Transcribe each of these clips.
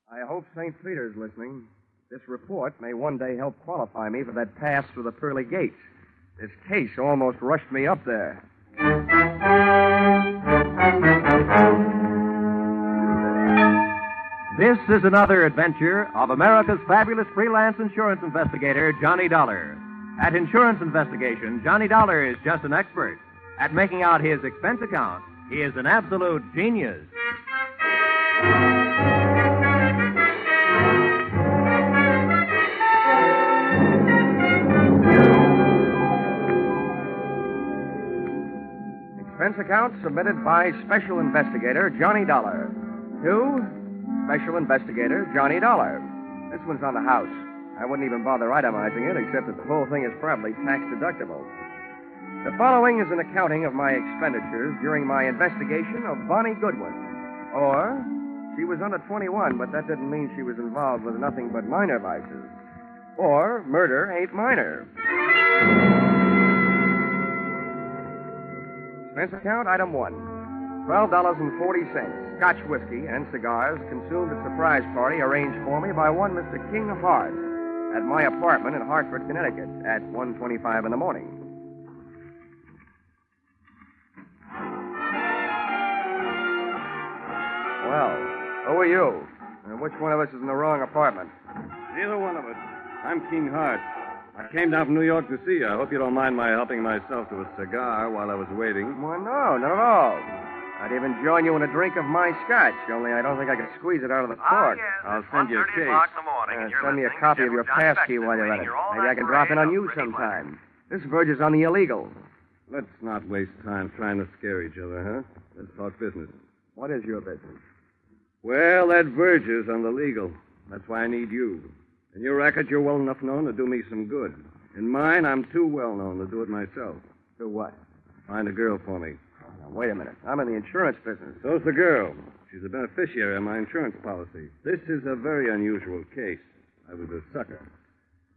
I hope St. Peter's listening. This report may one day help qualify me for that pass through the pearly gates. This case almost rushed me up there. This is another adventure of America's fabulous freelance insurance investigator, Johnny Dollar. At insurance investigation, Johnny Dollar is just an expert. At making out his expense account, he is an absolute genius. Expense account submitted by Special Investigator Johnny Dollar. To Special Investigator Johnny Dollar. This one's on the house. I wouldn't even bother itemizing it, except that the whole thing is probably tax deductible. The following is an accounting of my expenditures during my investigation of Bonnie Goodwin. Or, she was under 21, but that didn't mean she was involved with nothing but minor vices. Or, murder ain't minor. Expense account, item 1. $12.40. Scotch whiskey and cigars consumed at surprise party arranged for me by one Mr. King Hart at my apartment in Hartford, Connecticut at 1:25 in the morning. Well, who are you? And which one of us is in the wrong apartment? Neither one of us. I'm King Hart. I came down from New York to see you. I hope you don't mind my helping myself to a cigar while I was waiting. Well, no, not at all. I'd even join you in a drink of my scotch, only I don't think I could squeeze it out of the cork. Yes, I'll send you a case. Send me a copy of your pass key while you're at it. Maybe I can drop in on you sometime. This verges on the illegal. Let's not waste time trying to scare each other, huh? Let's talk business. What is your business? Well, that verges on the legal. That's why I need you. In your racket, you're well enough known to do me some good. In mine, I'm too well known to do it myself. Do what? Find a girl for me. Now, wait a minute. I'm in the insurance business. So's the girl. She's a beneficiary of my insurance policy. This is a very unusual case. I was a sucker.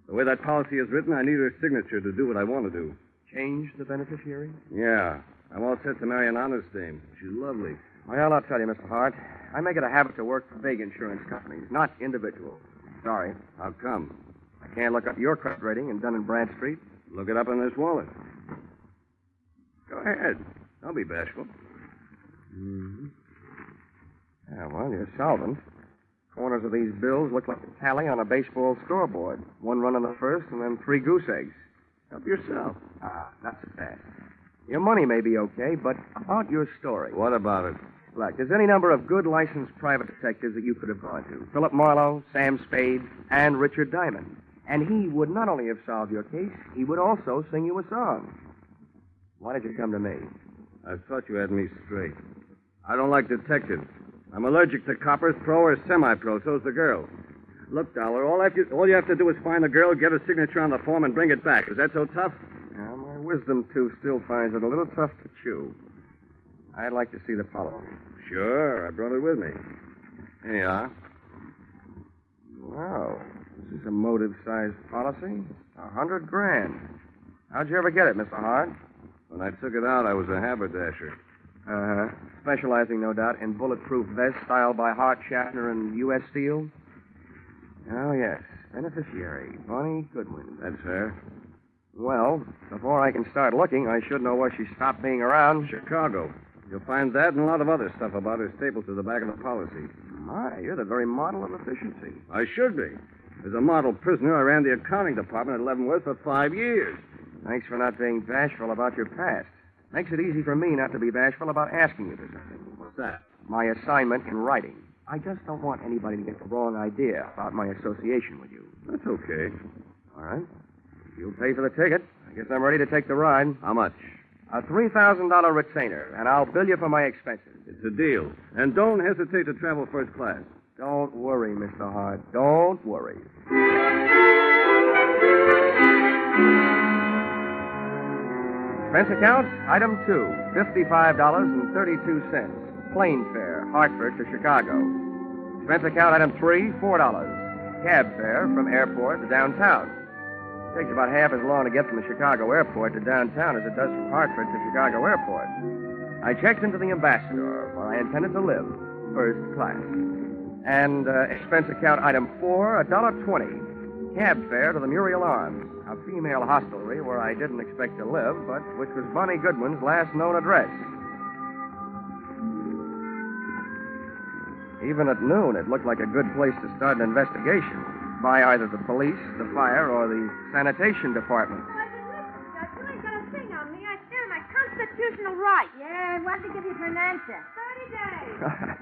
The way that policy is written, I need her signature to do what I want to do. Change the beneficiary? Yeah. I'm all set to marry an honest dame. She's lovely. Well, I'll tell you, Mr. Hart. I make it a habit to work for big insurance companies, not individuals. Sorry. How come? I can't look up your credit rating in Dun & Bradstreet. Look it up in this wallet. Go ahead. Don't be bashful. Mm-hmm. Yeah, well, you're solvent. Corners of these bills look like a tally on a baseball scoreboard. 1 run on the first and then 3 goose eggs. Help yourself. Not so fast. Your money may be okay, but about your story. What about it? Look, there's any number of good licensed private detectives that you could have gone to. Philip Marlowe, Sam Spade, and Richard Diamond. And he would not only have solved your case, he would also sing you a song. Why did you come to me? I thought you had me straight. I don't like detectives. I'm allergic to coppers, pro or semi-pro. So's the girl. Look, Dollar, all you have to do is find the girl, get her signature on the form, and bring it back. Is that so tough? Now, my wisdom tooth still finds it a little tough to chew. I'd like to see the policy. Sure, I brought it with me. Here you are. Wow, this is a motive-sized policy. $100,000. How'd you ever get it, Mr. Hart? When I took it out, I was a haberdasher. Uh-huh. Specializing, no doubt, in bulletproof vests styled by Hart, Schaffner, and U.S. Steel. Oh, yes. Beneficiary, Bonnie Goodwin. That's her. Well, before I can start looking, I should know where she stopped being around. Chicago. You'll find that and a lot of other stuff about her stapled to the back of the policy. My, you're the very model of efficiency. I should be. As a model prisoner, I ran the accounting department at Leavenworth for 5 years. Thanks for not being bashful about your past. Makes it easy for me not to be bashful about asking you for something. What's that? My assignment in writing. I just don't want anybody to get the wrong idea about my association with you. That's okay. All right. If you'll pay for the ticket, I guess I'm ready to take the ride. How much? A $3,000 retainer, and I'll bill you for my expenses. It's a deal. And don't hesitate to travel first class. Don't worry, Mr. Hart. Don't worry. Expense account, item 2, $55.32. Plane fare, Hartford to Chicago. Expense account, item 3, $4. Cab fare from airport to downtown. It takes about half as long to get from the Chicago airport to downtown as it does from Hartford to Chicago airport. I checked into the Ambassador, where I intended to live, first class. And expense account item 4, $1.20. Cab fare to the Muriel Arms, a female hostelry where I didn't expect to live, but which was Bonnie Goodwin's last known address. Even at noon, it looked like a good place to start an investigation by either the police, the fire, or the sanitation department. Oh, Judge, you ain't got a thing on me. I stand my constitutional right. Yeah, what did they give you for an answer? 30 days.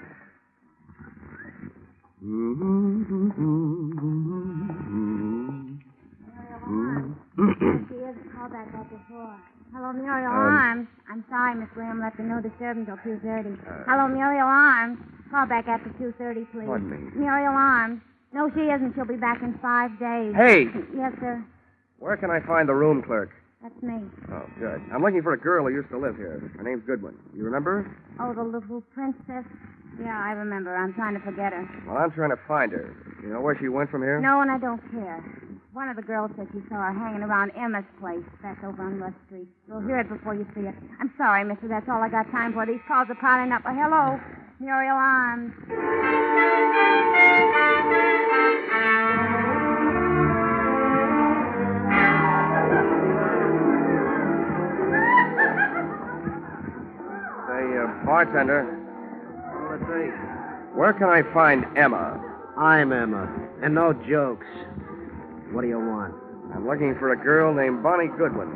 She is a callback out before. Hello, Muriel Arms. I'm sorry, Miss Graham left a no disturb until 2:30. Hello, Muriel Arms. Call back after 2:30, please. Pardon me. Muriel Arms. No, she isn't. She'll be back in 5 days. Hey! Yes, sir. Where can I find the room clerk? That's me. Oh, good. I'm looking for a girl who used to live here. Her name's Goodwin. You remember her? Oh, the little princess? Yeah, I remember. I'm trying to forget her. Well, I'm trying to find her. You know where she went from here? No, and I don't care. One of the girls said she saw her hanging around Emma's place. That's over on Rush Street. You'll hear it before you see it. I'm sorry, mister. That's all I got time for. These calls are piling up. Hello, Muriel Arms. Say, bartender, Let's see. where can I find Emma? I'm Emma, and no jokes. What do you want? I'm looking for a girl named Bonnie Goodwin.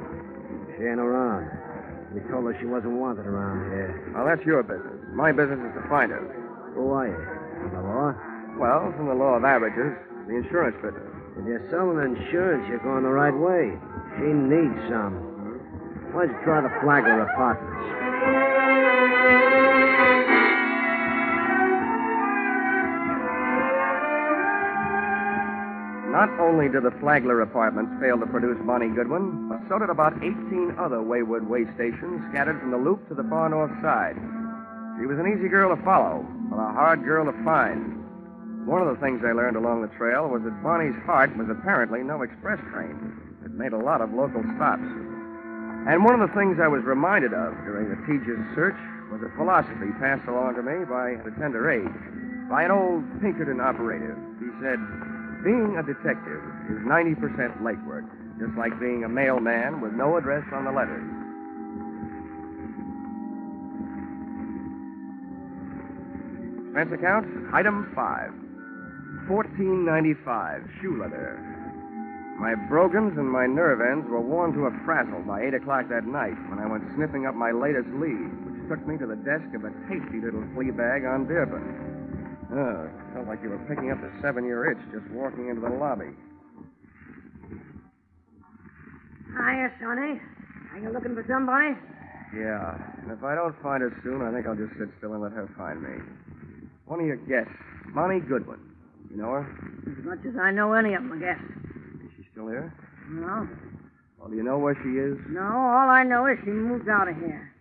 She ain't around. We told her she wasn't wanted around here. Well, that's your business. My business is to find her. Who are you? From the law? Well, from the law of averages, the insurance business. If you're selling insurance, you're going the right way. She needs some. Why don't you try the Flagler Apartments? Not only did the Flagler Apartments fail to produce Bonnie Goodwin, but so did about 18 other wayward way stations scattered from the Loop to the far north side. She was an easy girl to follow, but a hard girl to find. One of the things I learned along the trail was that Bonnie's heart was apparently no express train. It made a lot of local stops. And one of the things I was reminded of during the tedious search was a philosophy passed along to me at a tender age by an old Pinkerton operative. He said, being a detective is 90% legwork, just like being a mailman with no address on the letters. Expense account, item 5. $14.95, shoe leather. My brogans and my nerve ends were worn to a frazzle by 8 o'clock that night when I went sniffing up my latest lead, which took me to the desk of a tasty little flea bag on Dearborn. Oh, it felt like you were picking up a 7-year itch just walking into the lobby. Hiya, Sonny. Are you looking for somebody? Yeah, and if I don't find her soon, I think I'll just sit still and let her find me. One of your guests, Bonnie Goodwin. You know her? As much as I know any of them, I guess. Is she still here? No. Well, do you know where she is? No, all I know is she moved out of here.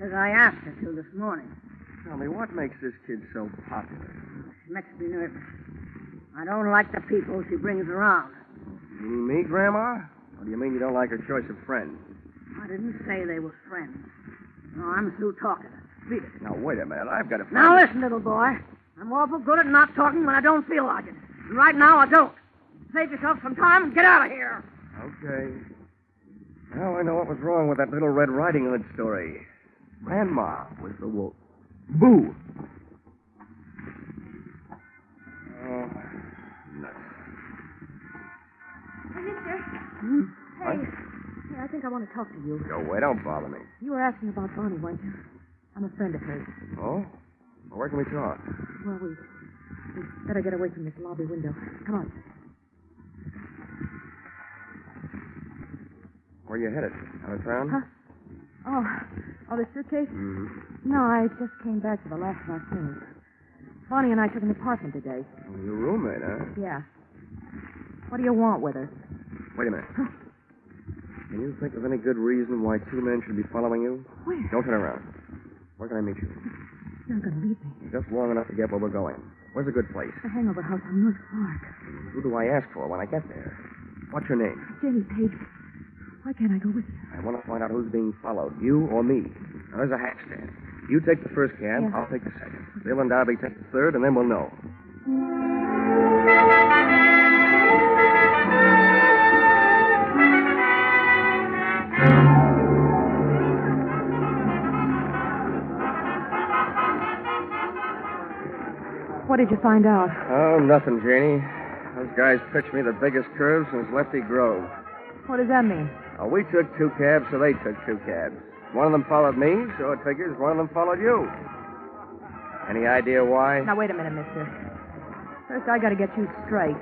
As I asked her to this morning. Tell me, what makes this kid so popular? She makes me nervous. I don't like the people she brings around. You mean me, Grandma? Or do you mean you don't like her choice of friends? I didn't say they were friends. No, I'm through talking. Read it. Now, wait a minute. I've got to find Now, her. listen, little boy. I'm awful good at not talking when I don't feel like it. And right now, I don't. Save yourself some time and get out of here. Okay. Now I know what was wrong with that little Red Riding Hood story. Grandma was the wolf. Boo! Oh, nuts. Hey, mister. What? I think I want to talk to you. Go away. Don't bother me. You were asking about Bonnie, weren't you? I'm a friend of hers. Oh? Well, where can we talk? Well, we better get away from this lobby window. Come on. Where are you headed? Out of town? Huh? Oh, the suitcase? Mm-hmm. No, I just came back for the last of our things. Bonnie and I took an apartment today. Oh, your roommate, huh? Yeah. What do you want with her? Wait a minute. Can you think of any good reason why 2 men should be following you? Where? Don't turn around. Where can I meet you? You're not going to leave me. Just long enough to get where we're going. Where's a good place? The hangover house on North Park. Who do I ask for when I get there? What's your name? Jenny Page. Why can't I go with you? I want to find out who's being followed, you or me. Now, there's a hack stand. You take the first cab, Yeah. I'll take the second. Bill and Darby take the third, and then we'll know. What did you find out? Oh, nothing, Janie. Those guys pitched me the biggest curve since Lefty Grove. What does that mean? We took 2 cabs, so they took 2 cabs. One of them followed me, so it figures one of them followed you. Any idea why? Now, wait a minute, mister. First, I got to get you straight.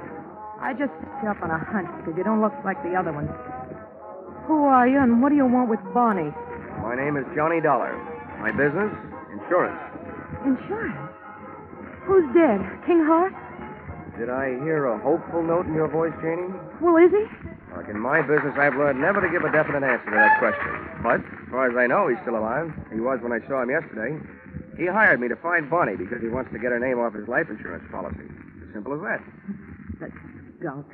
I just picked you up on a hunch because you don't look like the other ones. Who are you, and what do you want with Bonnie? My name is Johnny Dollar. My business? Insurance. Insurance? Who's dead? King Hart? Did I hear a hopeful note in your voice, Janie? Well, is he? Look, in my business, I've learned never to give a definite answer to that question. But, as far as I know, he's still alive. He was when I saw him yesterday. He hired me to find Bonnie because he wants to get her name off his life insurance policy. As simple as that. That skunk.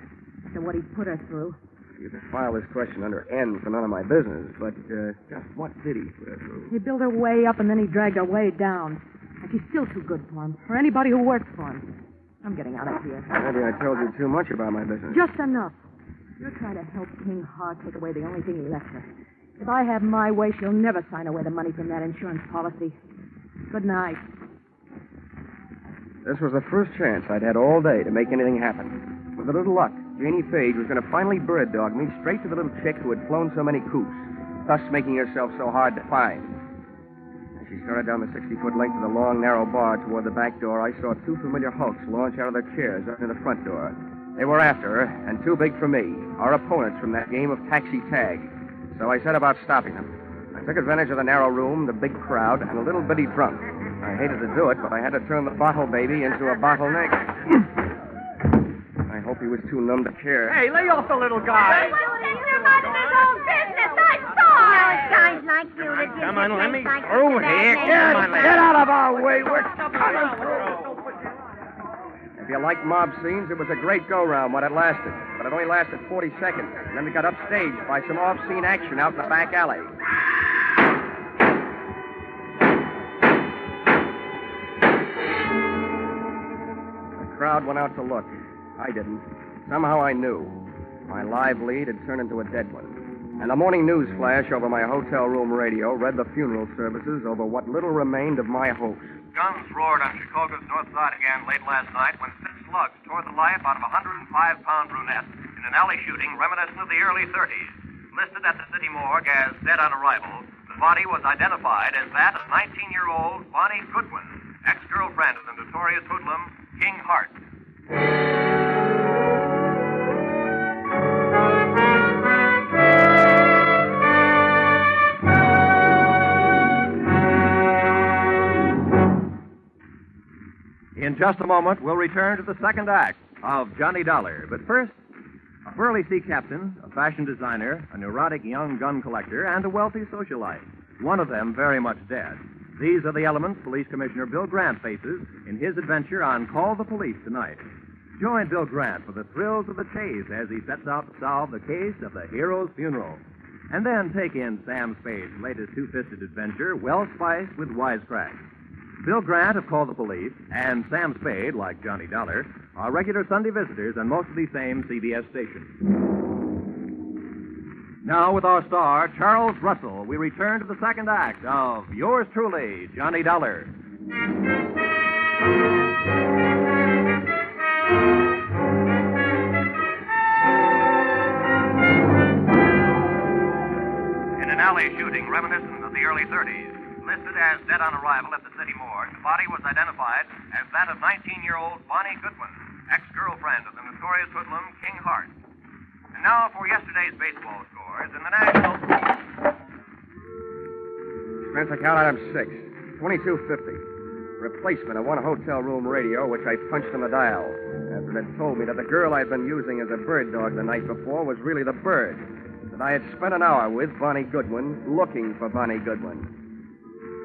So what he put her through? You can file this question under N for none of my business, but just what did he put her through? He built her way up, and then he dragged her way down. And she's still too good for him, for anybody who works for him. I'm getting out of here. Maybe I told you too much about my business. Just enough. You're trying to help King Hart take away the only thing he left her. If I have my way, she'll never sign away the money from that insurance policy. Good night. This was the first chance I'd had all day to make anything happen. With a little luck, Janie Page was going to finally bird dog me straight to the little chick who had flown so many coops, thus making herself so hard to find. As she started down the 60-foot length of the long, narrow bar toward the back door, I saw 2 familiar hulks launch out of their chairs up near the front door. They were after her, and too big for me, our opponents from that game of taxi tag. So I set about stopping them. I took advantage of the narrow room, the big crowd, and a little bitty drunk. I hated to do it, but I had to turn the bottle baby into a bottleneck. I hope he was too numb to care. Hey, lay off the little guy. You're minding his own business. I saw it. Guys like you that Come on, let me like through here. Come on, Get out of our way. We're coming through. If you like mob scenes, it was a great go-round when it lasted. But it only lasted 40 seconds. And then we got upstaged by some off-scene action out in the back alley. The crowd went out to look. I didn't. Somehow I knew. My live lead had turned into a dead one. And the morning news flash over my hotel room radio read the funeral services over what little remained of my hopes. Guns roared on Chicago's north side again late last night when 6 slugs tore the life out of a 105-pound brunette in an alley shooting reminiscent of the early 30s. Listed at the city morgue as dead on arrival, the body was identified as that of 19-year-old Bonnie Goodwin, ex-girlfriend of the notorious hoodlum King Hart. In just a moment, we'll return to the second act of Johnny Dollar. But first, a burly sea captain, a fashion designer, a neurotic young gun collector, and a wealthy socialite. One of them very much dead. These are the elements Police Commissioner Bill Grant faces in his adventure on Call the Police tonight. Join Bill Grant for the thrills of the chase as he sets out to solve the case of the hero's funeral. And then take in Sam Spade's latest two-fisted adventure, well spiced with wisecracks. Bill Grant of Call the Police and Sam Spade, like Johnny Dollar, are regular Sunday visitors on most of these same CBS stations. Now, with our star, Charles Russell, we return to the second act of yours truly, Johnny Dollar. In an alley shooting reminiscent of the early 30s, listed as dead on arrival at the city morgue, the body was identified as that of 19-year-old Bonnie Goodwin, ex-girlfriend of the notorious hoodlum King Hart. And now for yesterday's baseball scores in the National... Expense account item 6, $22.50. Replacement of one hotel room radio, which I punched on the dial. After it had told me that the girl I'd been using as a bird dog the night before was really the bird. That I had spent an hour with Bonnie Goodwin, looking for Bonnie Goodwin.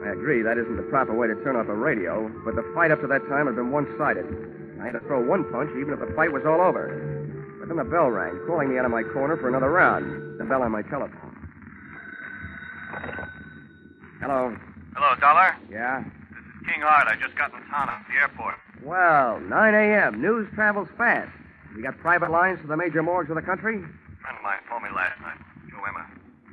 I agree that isn't the proper way to turn off a radio, but the fight up to that time had been one-sided. I had to throw one punch even if the fight was all over. But then the bell rang, calling me out of my corner for another round. The bell on my telephone. Hello. Hello, Dollar. Yeah? This is King Hart. I just got in town at the airport. Well, 9 a.m. News travels fast. You got private lines to the major morgues of the country? A friend of mine told me last night. Joe Emma.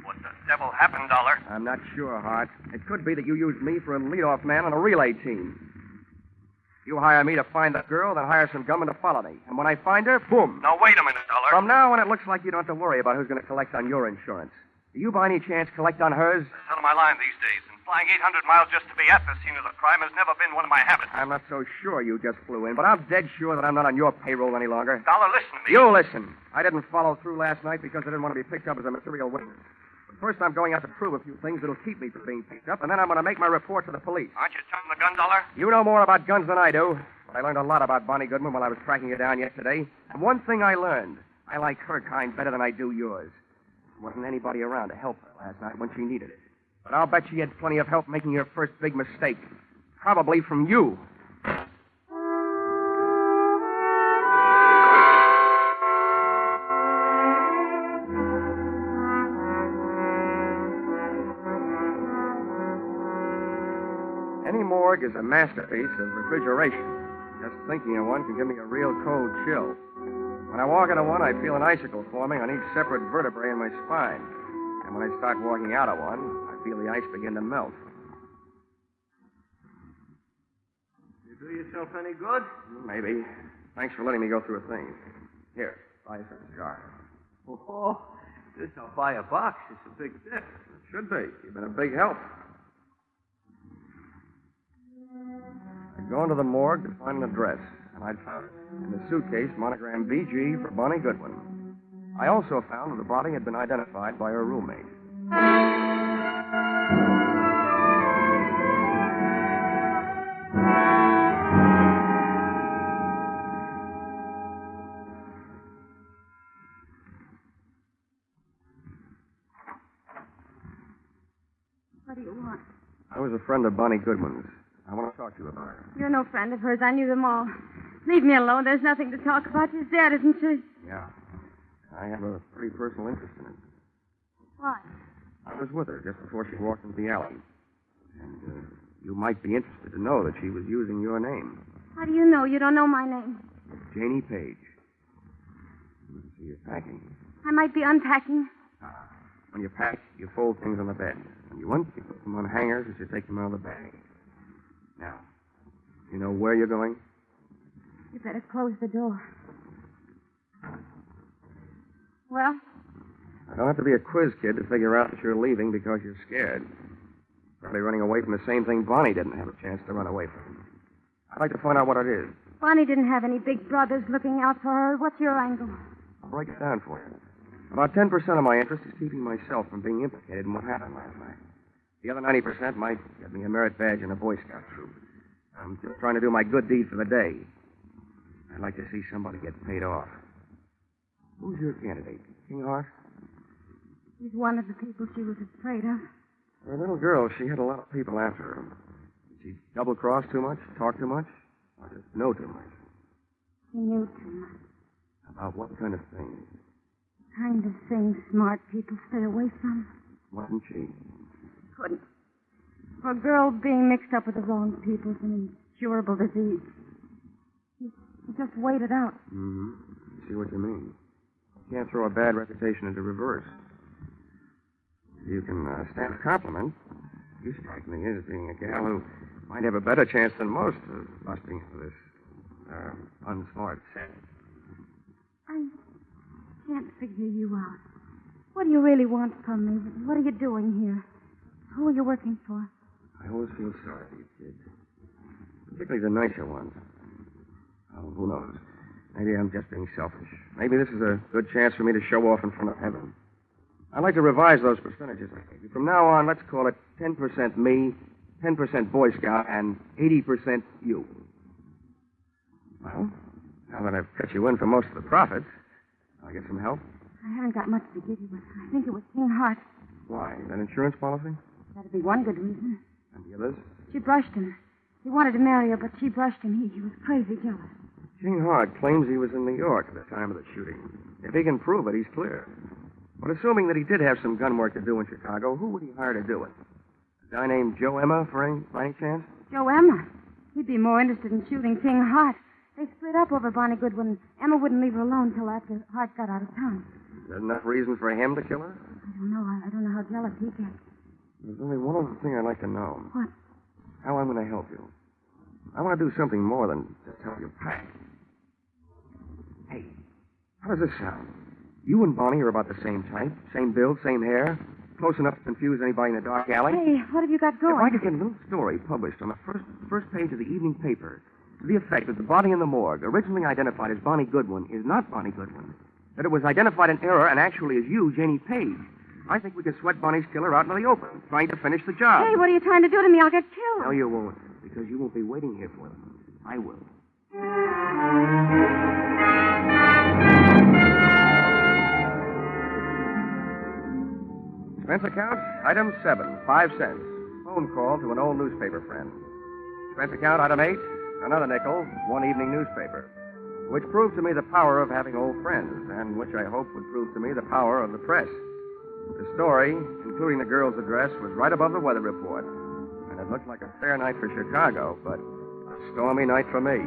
What the devil happened, Dollar? I'm not sure, Hart. It could be that you used me for a leadoff man on a relay team. You hire me to find that girl, then hire some gunmen to follow me. And when I find her, boom. Now, wait a minute, Dollar. From now on, it looks like you don't have to worry about who's going to collect on your insurance. Do you by any chance collect on hers? It's out of my line these days, and flying 800 miles just to be at the scene of the crime has never been one of my habits. I'm not so sure you just flew in, but I'm dead sure that I'm not on your payroll any longer. Dollar, listen to me. You listen. I didn't follow through last night because I didn't want to be picked up as a material witness. But first, I'm going out to prove a few things that'll keep me from being picked up, and then I'm going to make my report to the police. Aren't you jumping the gun, Dollar? You know more about guns than I do, but I learned a lot about Bonnie Goodwin while I was tracking her down yesterday. And one thing I learned, I like her kind better than I do yours. There wasn't anybody around to help her last night when she needed it. But I'll bet she had plenty of help making her first big mistake. Probably from you. Any morgue is a masterpiece of refrigeration. Just thinking of one can give me a real cold chill. When I walk into one, I feel an icicle forming on each separate vertebrae in my spine. And when I start walking out of one, I feel the ice begin to melt. You do yourself any good? Maybe. Thanks for letting me go through a thing. Here, buy yourself a cigar. Oh, this I'll buy a box. It's a big tip. It should be. You've been a big help. I'd gone to the morgue to find an address, and I'd found it. In the suitcase, monogrammed BG for Bonnie Goodwin. I also found that the body had been identified by her roommate. What do you want? I was a friend of Bonnie Goodwin's. I want to talk to you about her. You're no friend of hers. I knew them all. Leave me alone. There's nothing to talk about. She's dead, isn't she? Yeah. I have a pretty personal interest in it. Why? I was with her just before she walked into the alley. And you might be interested to know that she was using your name. How do you know? You don't know my name. Janie Page. So you're packing. I might be unpacking. When you pack, you fold things on the bed. When you want, you put them on hangers as you take them out of the bag. Now, you know where you're going? You better close the door. Well? I don't have to be a quiz kid to figure out that you're leaving because you're scared. Probably running away from the same thing Bonnie didn't have a chance to run away from. I'd like to find out what it is. Bonnie didn't have any big brothers looking out for her. What's your angle? I'll break it down for you. About 10% of my interest is keeping myself from being implicated in what happened last night. The other 90% might get me a merit badge in a Boy Scout troop. I'm just trying to do my good deed for the day. I'd like to see somebody get paid off. Who's your candidate? King Hart? He's one of the people she was afraid of. For a little girl, she had a lot of people after her. Did she double-cross too much, talk too much, or just know too much? She knew too much. About what kind of thing? The kind of thing smart people stay away from. Wasn't she? Couldn't. For a girl being mixed up with the wrong people is an incurable disease. You just wait it out. Mm-hmm. See what you mean. You can't throw a bad reputation into reverse. You can stand a compliment. You strike me as being a gal who might have a better chance than most of busting into this unsmart set. I can't figure you out. What do you really want from me? What are you doing here? Who are you working for? I always feel sorry for you, kid. Particularly the nicer ones. Oh, who knows? Maybe I'm just being selfish. Maybe this is a good chance for me to show off in front of heaven. I'd like to revise those percentages I gave you. From now on, let's call it 10% me, 10% Boy Scout, and 80% you. Well, now that I've cut you in for most of the profits, I'll get some help. I haven't got much to give you, but I think it was King Hart. Why? That insurance policy? That'd be one good reason. And the others? She brushed him. He wanted to marry her, but she brushed him. He was crazy jealous. King Hart claims he was in New York at the time of the shooting. If he can prove it, he's clear. But assuming that he did have some gun work to do in Chicago, who would he hire to do it? A guy named Joe Emma, by any chance? Joe Emma? He'd be more interested in shooting King Hart. They split up over Bonnie Goodwin. Emma wouldn't leave her alone till after Hart got out of town. Is there enough reason for him to kill her? I don't know. I don't know how jealous he gets. There's only one other thing I'd like to know. What? How I'm going to help you. I want to do something more than just help you pack. Hey, how does this sound? You and Bonnie are about the same type, same build, same hair, close enough to confuse anybody in a dark alley. Hey, what have you got going? If I could get a little story published on the first page of the evening paper to the effect that the body in the morgue, originally identified as Bonnie Goodwin, is not Bonnie Goodwin, that it was identified in error and actually is you, Janie Page, I think we could sweat Bonnie's killer out into the open, trying to finish the job. Hey, what are you trying to do to me? I'll get killed. No, you won't, because you won't be waiting here for them. I will. Expense account, item 7, 5 cents. Phone call to an old newspaper friend. Expense account, item 8, another nickel, one evening newspaper. Which proved to me the power of having old friends, and which I hope would prove to me the power of the press. The story, including the girl's address, was right above the weather report. And it looked like a fair night for Chicago, but a stormy night for me.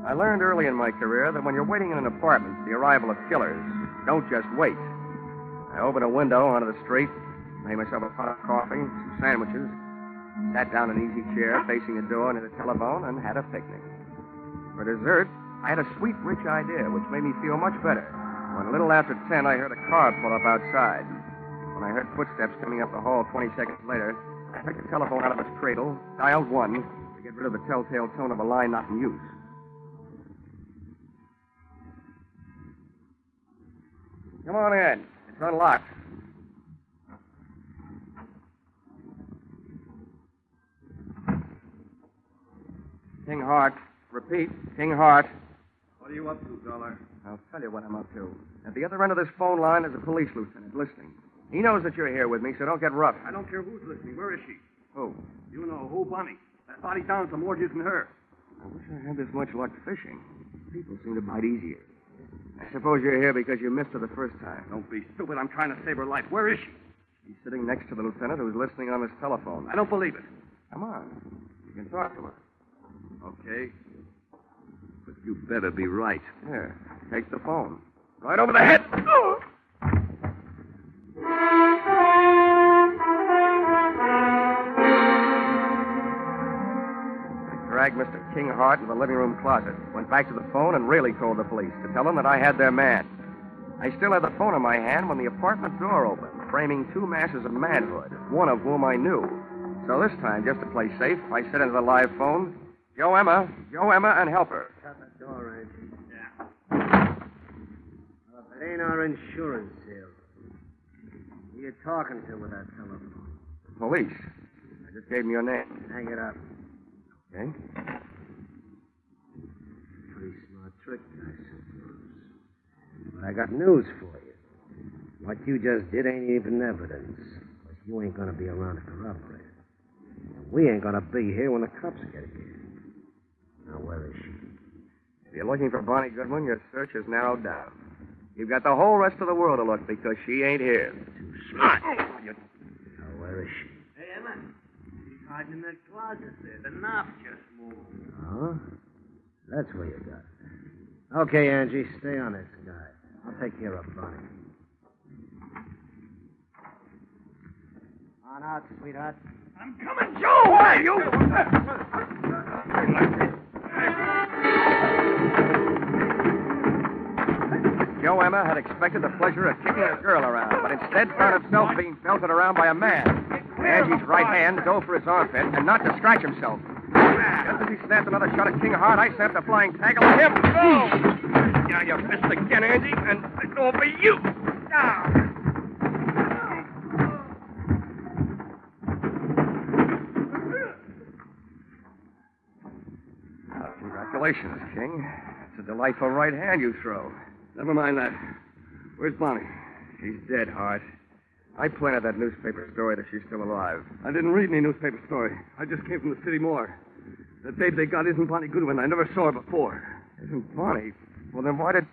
I learned early in my career that when you're waiting in an apartment for the arrival of killers, don't just wait. I opened a window onto the street, made myself a pot of coffee, some sandwiches, sat down in an easy chair facing the door near the telephone, and had a picnic. For dessert, I had a sweet, rich idea, which made me feel much better. When a little after 10, I heard a car pull up outside. When I heard footsteps coming up the hall 20 seconds later, I took the telephone out of its cradle, dialed 1 to get rid of the telltale tone of a line not in use. Come on in. It's unlocked. King Hart. Repeat, King Hart. What are you up to, Dollar? I'll tell you what I'm up to. At the other end of this phone line is a police lieutenant listening. He knows that you're here with me, so don't get rough. I don't care who's listening. Where is she? Who? You know who, Bonnie. That body down at the morgue isn't her. I wish I had this much luck fishing. People seem to bite easier. I suppose you're here because you missed her the first time. Don't be stupid. I'm trying to save her life. Where is she? She's sitting next to the lieutenant who's listening on his telephone. I don't believe it. Come on. You can talk to her. Okay. But you better be right. Here, take the phone. Right over the head. Oh! Dragged Mr. King Hart into the living room closet, went back to the phone, and really called the police to tell them that I had their man. I still had the phone in my hand when the apartment door opened, framing two masses of manhood, one of whom I knew. So this time, just to play safe, I said into the live phone, Joe Emma, and help her. Shut the door, Angie. Yeah. Well, if it ain't our insurance sale, who you talking to with that telephone? Police. I just gave them your name. Hang it up. Okay? Pretty smart trick, I suppose. But I got news for you. What you just did ain't even evidence. Because you ain't going to be around to corroborate it. And we ain't going to be here when the cops get here. Now, where is she? If you're looking for Bonnie Goodwin, your search is narrowed down. You've got the whole rest of the world to look because she ain't here. Too smart. Now, where is she? Hey, Emma. She's hiding in that closet there. The knob just moved. Oh? That's where you got it. Okay, Angie, stay on this guy. I'll take care of Bonnie. On out, sweetheart. I'm coming, Joe! Why, you? Joe Emma had expected the pleasure of kicking a girl around, but instead found himself being belted around by a man. Angie's right hand dove for his armpit, and not to scratch himself. Just as he snapped another shot at King Hart, I snapped a flying tackle at him. Go! Down your fist again, Angie, and it's over you. Down. Congratulations, King. It's a delightful right hand you throw. Never mind that. Where's Bonnie? She's dead, Hart. I planted that newspaper story that she's still alive. I didn't read any newspaper story. I just came from the city morgue. The babe they got isn't Bonnie Goodwin. I never saw her before. Isn't Bonnie? Well, then why did...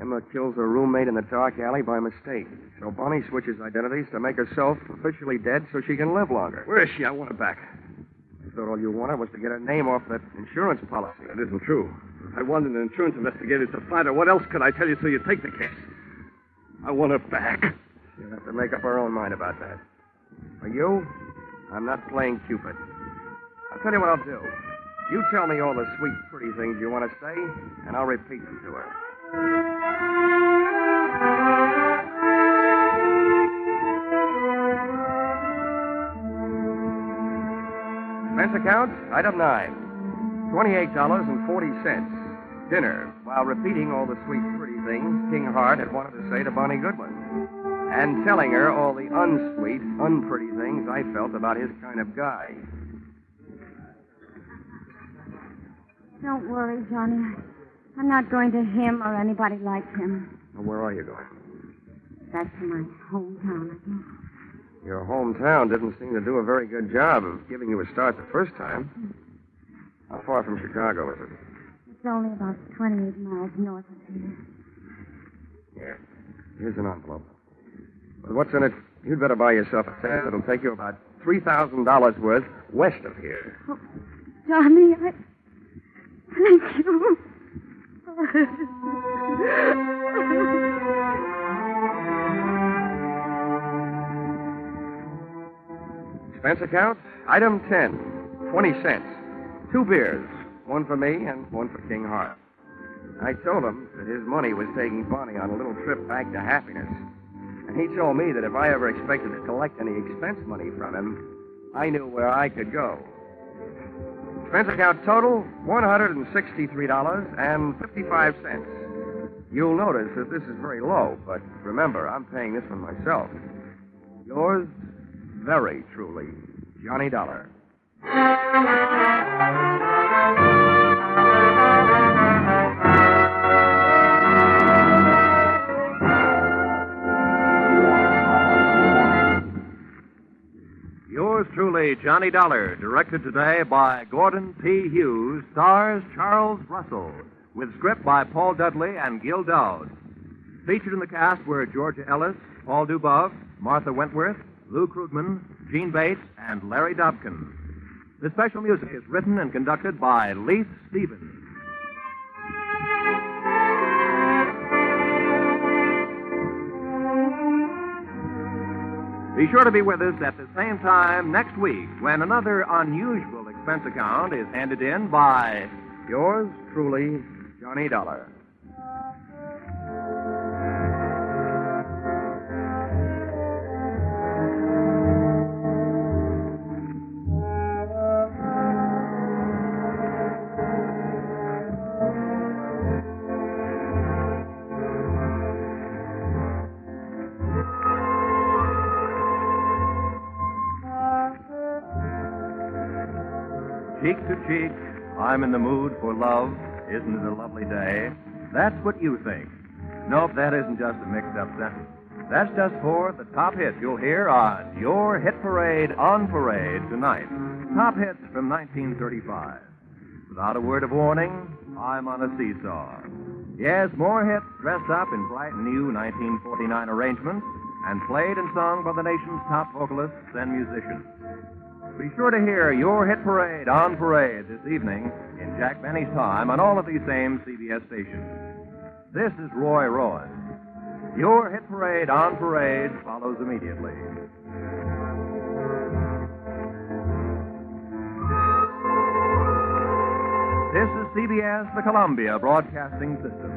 Emma kills her roommate in the dark alley by mistake. So Bonnie switches identities to make herself officially dead so she can live longer. Where is she? I want her back. I thought all you wanted was to get her name off that insurance policy. That isn't true. I wanted an insurance investigator to find her. What else could I tell you so you take the case? I want her back. You'll have to make up her own mind about that. For you, I'm not playing Cupid. I'll tell you what I'll do. You tell me all the sweet, pretty things you want to say, and I'll repeat them to her. Expense account, item 9. $28.40. Dinner, while repeating all the sweet, pretty things King Hart had wanted to say to Bonnie Goodwin. And telling her all the unsweet, unpretty things I felt about his kind of guy. Don't worry, Johnny. I'm not going to him or anybody like him. Well, where are you going? Back to my hometown, I guess. Your hometown didn't seem to do a very good job of giving you a start the first time. How far from Chicago is it? It's only about 28 miles north of here. Yeah. Here's an envelope. With what's in it, you'd better buy yourself a ticket. It'll take you about $3,000 worth west of here. Oh, Johnny, thank you. Expense account, item 10, 20 cents. 2 beers, one for me and one for King Hart. I told him that his money was taking Bonnie on a little trip back to happiness. And he told me that if I ever expected to collect any expense money from him, I knew where I could go. Expense account total, $163.55. You'll notice that this is very low, but remember, I'm paying this one myself. Yours, very truly, Johnny Dollar. Yours truly, Johnny Dollar, directed today by Gordon P. Hughes, stars Charles Russell, with script by Paul Dudley and Gil Dowd. Featured in the cast were Georgia Ellis, Paul Dubov, Martha Wentworth, Lou Krugman, Gene Bates, and Larry Dobkin. The special music is written and conducted by Leith Stevens. Be sure to be with us at the same time next week when another unusual expense account is handed in by Yours truly, Johnny Dollar. Cheek to cheek, I'm in the mood for love. Isn't it a lovely day? That's what you think. Nope, that isn't just a mixed-up sentence. That's just for the top hits you'll hear on your Hit Parade on Parade tonight. Top hits from 1935. Without a word of warning, I'm on a seesaw. Yes, more hits dressed up in bright new 1949 arrangements and played and sung by the nation's top vocalists and musicians. Be sure to hear your Hit Parade on Parade this evening in Jack Benny's time on all of these same CBS stations. This is Roy Rowan. Your Hit Parade on Parade follows immediately. This is CBS, the Columbia Broadcasting System.